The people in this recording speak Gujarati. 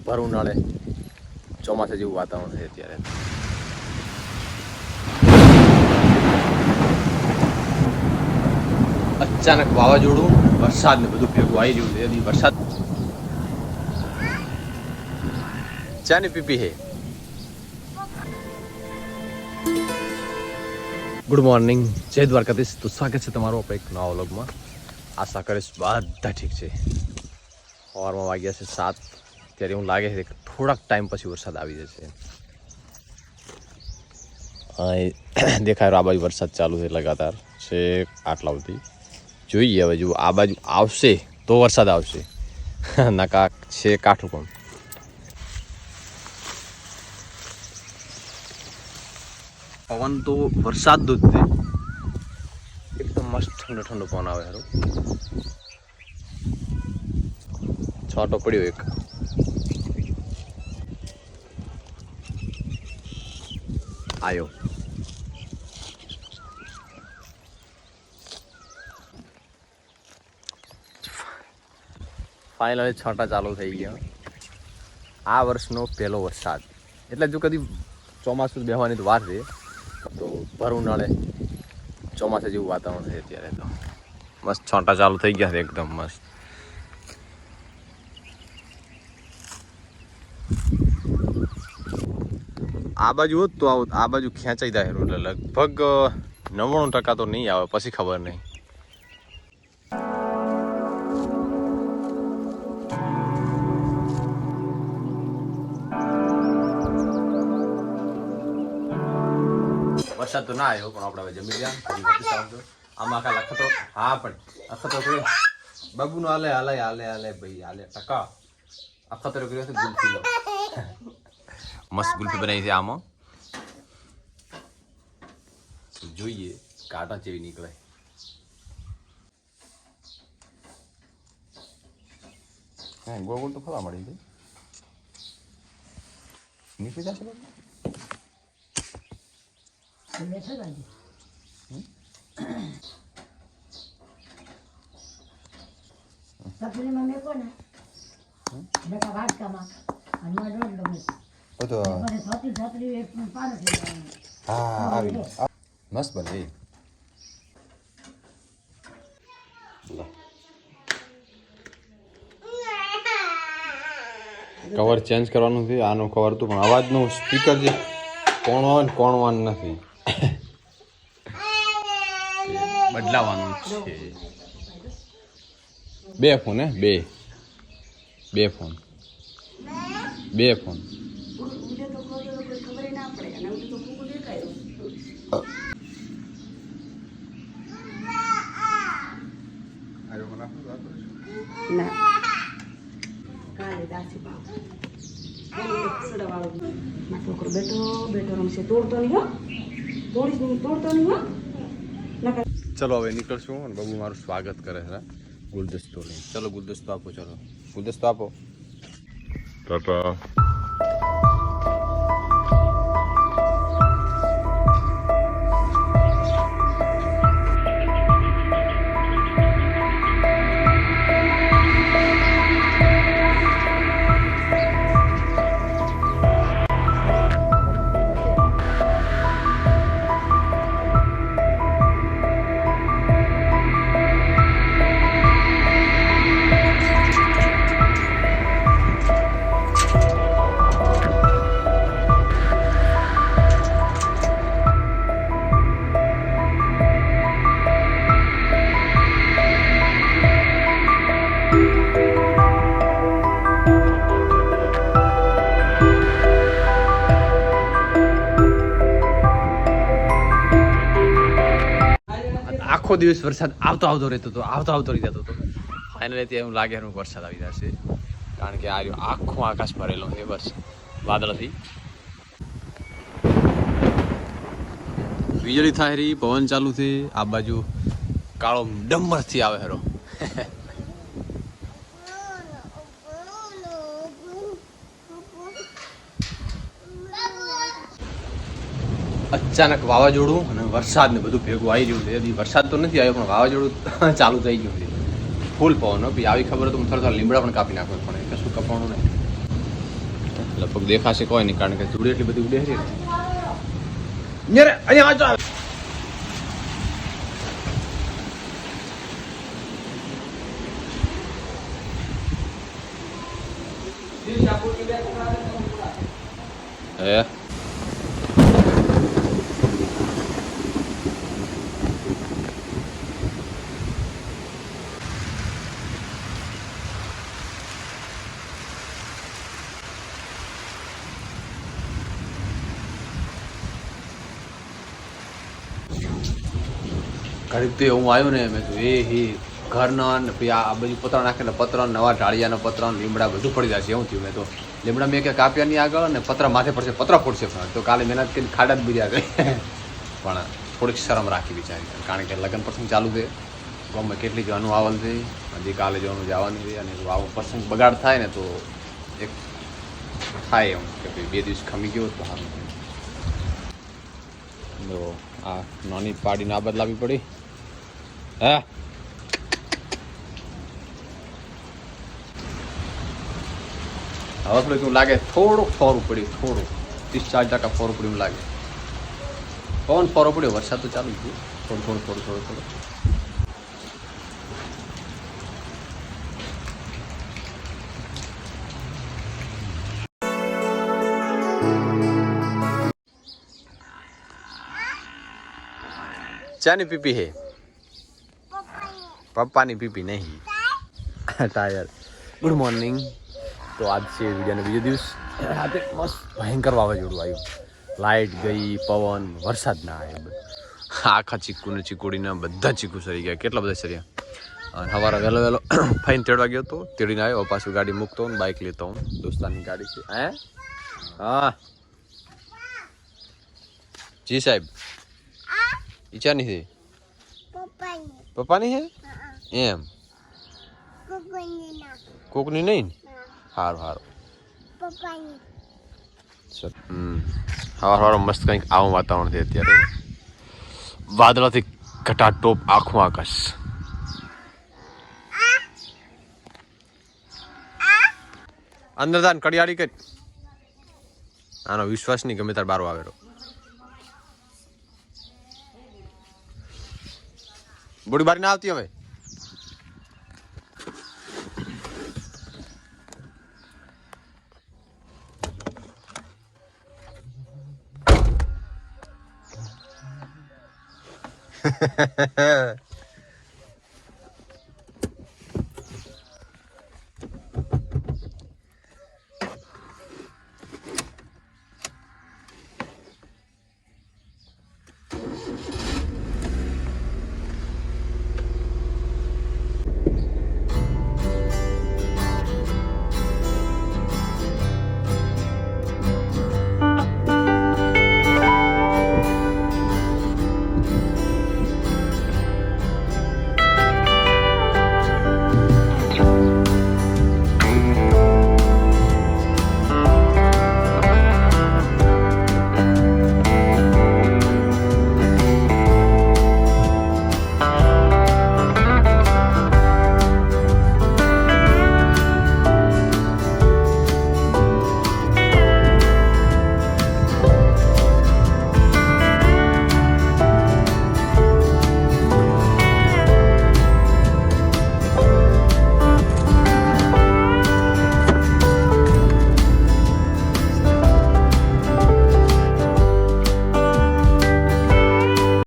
ભર ઉનાળે ચોમાસા જેવું વાતાવરણ છે અત્યારે. અચાનક વાવાઝોડું, વરસાદ ને બધું ભેગું આવી રહ્યું છે. વરસાદ ચાની પીપી હે. ગુડ મોર્નિંગ, જય દ્વારકાધીશ. તો સ્વાગત છે તમારું આપણે એક નવા વ્લોગમાં. આશા કરીશ બધા ઠીક છે. સવારમાં વાગ્યા છે 7. ત્યારે એવું લાગે છે કે થોડાક ટાઈમ પછી વરસાદ આવી જશે. દેખાય આ બાજુ વરસાદ ચાલુ છે લગાતાર છે આટલા સુધી. જોઈએ હવે જો આ બાજુ આવશે તો વરસાદ આવશે, નકા છે કાઠું પણ. પવન તો વરસાદ જ છે, એકદમ મસ્ત ઠંડો ઠંડો પવન આવે. હારો છાંટો પડ્યો એક. આયો ફાઇનલી છાંટા ચાલુ થઈ ગયા. આ વર્ષનો પહેલો વરસાદ, એટલે જો કદી ચોમાસું બેહવાની તો વાર છે, તો ભર ઉનાળે ચોમાસા જેવું વાતાવરણ છે અત્યારે. તો મસ્ત છાંટા ચાલુ થઈ ગયા છે એકદમ મસ્ત. આ બાજુ હોત તો આવું, આ બાજુ ખેંચાઈ જાય એટલે લગભગ 99% તો નહીં આવે, પછી ખબર નહીં. વરસાદ તો ના આવ્યો, પણ આપણે હવે જમી ગયા. આમાં આખા લખતો, હા પણ અખતરો કર્યો બાબુનો. હાલે હાલે હાલે હાલે ભાઈ હાલે ટકા. અખતરો કર્યો છે ગુલ્ફી લો. મસ્ત ગુલ્ફી બનાવી છે આમાં. જોઈએ કાંટા જેવી નીકળે. હા ગોળ ગોળ તો ફરવા મળી ગઈ. નીકળી જશે બાબુ. મસ્ત બને. કવર ચેન્જ કરવાનું છે. આનું કવર તો પણ અવાજનું સ્પીકર જે કોણવાનું નથી, બદલાવાનું છે. બે ફોન હે, બે ફોન. છોકરો બેઠો બેઠો રમશે, તોડતો નહીં હો, તોડતો નહીં હો. ચલો હવે નીકળશું. અને બાબુ મારું સ્વાગત કરે છે ગુલદસ્તો લઈને. ચલો ગુલદસ્તો આપો, ચલો ગુલદસ્તો આપો. ટાટા. આખો દિવસ વરસાદ આવતો રહેતો હતો, આવતો રહી જતો હતો. ફાઇનલી ત્યાં એવું લાગે વરસાદ આવી જશે, કારણ કે આ આખો આકાશ ભરેલો છે બસ વાદળથી. વીજળી થાય રહી, પવન ચાલુ છે. આ બાજુ કાળો ડમરથી આવે હેરો. અચાનક વાવાઝોડું અને વરસાદ ને બધું ભેગું આવી રહ્યું છે. વરસાદ તો નથી આવ્યો, પણ વાવાઝોડું ચાલુ થઈ ગયું છે. ફૂલ પવન. આવી ખબર તો થોડા લીમડા પણ કાપી નાખવા, પણ કશું કપાણું નહીં. લગભગ દેખાશે કોઈ નહીં, કારણ કે ધૂળ એટલી બધી ઉડે છે ને અહીંયા આજો હે ઘડીક તો હું આવ્યો ને મેં તો ઘરના ને પછી આ બધું પતરા નાખેલા પતરા નવા ઢાળિયાના પતરા લીમડા બધું પડી જશે એવું થયું મેં તો લીમડા મેં કે કાપ્યા નહીં આગળ ને પતરા માથે પડશે પતરા પડશે પણ તો કાલે મહેનત કરીને ખાડા જ બીજા ગઈ પણ થોડીક શરમ રાખી વિચારી કારણ કે લગ્ન પ્રસંગ ચાલુ છે ગામમાં કેટલી જવાનું આવવાનું છે હજી કાલે જવાનું છે અને આવો પ્રસંગ બગાડ થાય ને તો એક થાય એમ કે ભાઈ 2 દિવસ ખમી ગયો તો સારું તો આ નાની પાડીને આ બદલાવી પડી હે હવે થોડું કેવું લાગે થોડુંક ફોરું પડ્યું થોડુંક 30-40% ફોરું પડ્યું લાગે પવન ફોરો પડ્યો વરસાદ તો ચાલુ ગયો થોડું ચાની પીપી હે પપ્પાની પીપી નહીં ટાયર ગુડ મોર્નિંગ તો આજ છે વિડીયોનો બીજો દિવસ રાતે મસ્ત ભયંકર વાવાઝોડું આવ્યું લાઇટ ગઈ પવન વરસાદ ના આવ્યો આખા ચીકુને ચીકુડીને બધા ચીકુ સરી ગયા કેટલા બધા સર્યા અને સવારે વહેલો ફાઈન તેડવા ગયો હતો તેડીને આવ્યો પાછું ગાડી મૂકતો ને બાઇક લેતો હું દોસ્તારની ગાડી છે હે હા જી સાહેબ ઈચ્છાની છે પપ્પાની છે એમ કોકની નહીં સારું સવાર મસ્ત કંઈક આવું વાતાવરણ છે અત્યારે વાદળાથી ઘટાટોપ આખું આકાશ અંદર તાન કડિયાળી કરી આનો વિશ્વાસ નહીં ગમે તાર બારો આવેલો બોડી બારી ના આવતી હવે